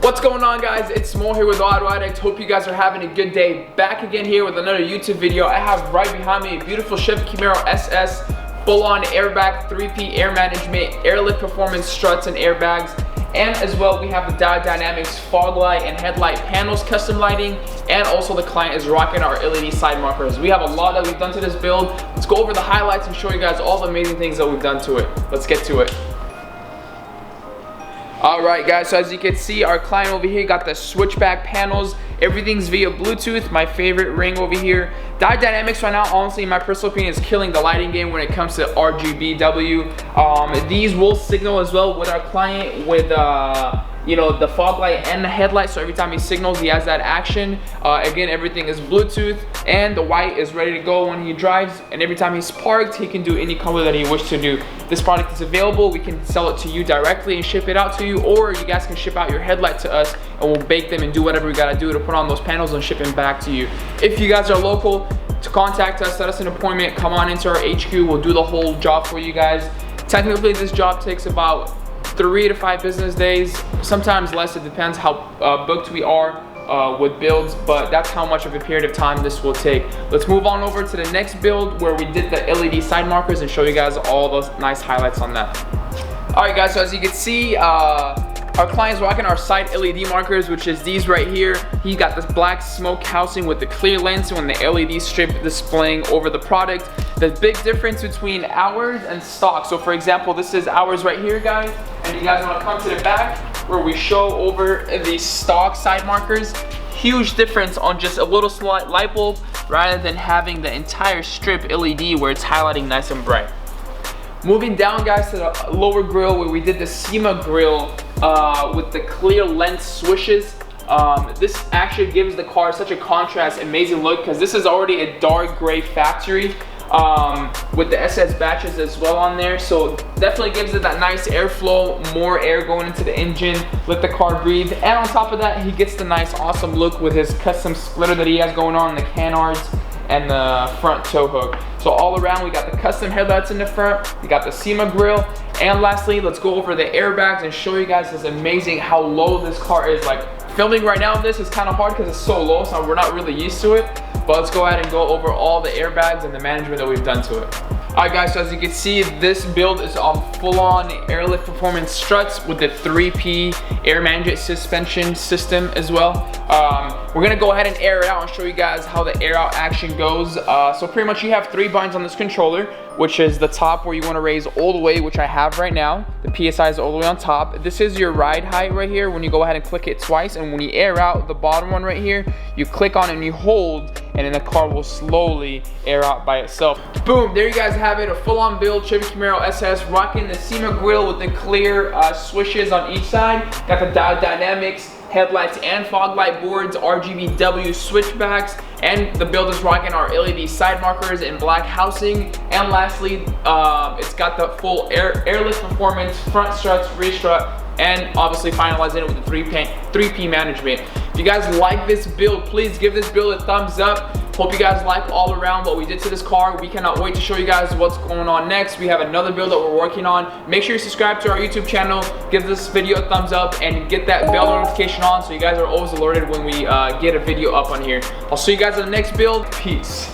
What's going on, guys? It's Mo here with Addict. Hope you guys are having a good day. Back again here with another YouTube video. I have right behind me a beautiful Chevy Camaro SS, full-on airbag, 3P air management, airlift performance struts and airbags, and as well we have the Dial Dynamics fog light and headlight panels, custom lighting, and also the client is rocking our LED side markers. We have a lot that we've done to this build. Let's go over the highlights and show you guys all the amazing things that we've done to it. Let's get to it. Alright guys, so as you can see, our client over here got the switchback panels. Everything's via Bluetooth, my favorite ring over here. Dial Dynamics right now, honestly, in my personal opinion, is killing the lighting game when it comes to RGBW. These will signal as well with our client with you know, the fog light and the headlight, so every time he signals he has that action. Again, everything is Bluetooth, and the white is ready to go when he drives, and every time he's parked he can do any color that he wishes to do. This product is available. We can sell it to you directly and ship it out to you, or you guys can ship out your headlight to us and we'll bake them and do whatever we gotta do to put on those panels and ship them back to you. If you guys are local, to contact us, set us an appointment, come on into our HQ, we'll do the whole job for you guys. Technically this job takes about 3 to 5 business days, sometimes less. It depends how booked we are with builds, but that's how much of a period of time this will take. Let's move on over to the next build where we did the LED side markers and show you guys all those nice highlights on that. All right guys, so as you can see, our client's rocking our side LED markers, which is these right here. He got this black smoke housing with the clear lens and the LED strip displaying over the product. The big difference between ours and stock. So for example, this is ours right here, guys. And you guys want to come to the back where we show over the stock side markers. Huge difference on just a little slight light bulb rather than having the entire strip LED where it's highlighting nice and bright. Moving down, guys, to the lower grille where we did the SEMA grille with the clear lens swishes. This actually gives the car such a contrast, amazing look, because this is already a dark gray factory with the SS batches as well on there, so definitely gives it that nice airflow, more air going into the engine, let the car breathe. And on top of that, he gets the nice awesome look with his custom splitter that he has going on, the canards and the front tow hook. So all around we got the custom headlights in the front, we got the SEMA grille, and lastly let's go over the airbags and show you guys this amazing how low this car is. Like, filming right now this is kind of hard because it's so low, so we're not really used to it, But let's go ahead and go over all the airbags and the management that we've done to it. Alright guys, so as you can see, this build is on full-on airlift performance struts with the 3P air management suspension system as well. We're gonna go ahead and air it out and show you guys how the air out action goes. So pretty much you have 3 buttons on this controller, which is the top where you want to raise all the way, which I have right now. The PSI is all the way on top. This is your ride height right here when you go ahead and click it twice, and when you air out, the bottom one right here, you click on it and you hold, and then the car will slowly air out by itself. Boom, there you guys have it, a full-on build Chevy Camaro SS, rocking the SEMA grill with the clear swishes on each side. Got the dial dynamics, headlights and fog light boards, RGBW switchbacks, and the build is rocking our LED side markers and black housing. And lastly, it's got the full airlift performance, front struts, rear strut, and obviously finalizing it with the 3P management. If you guys like this build, please give this build a thumbs up. Hope you guys like all around what we did to this car. We cannot wait to show you guys what's going on next. We have another build that we're working on. Make sure you subscribe to our YouTube channel, give this video a thumbs up, and get that bell notification on so you guys are always alerted when we get a video up on here. I'll see you guys in the next build. Peace.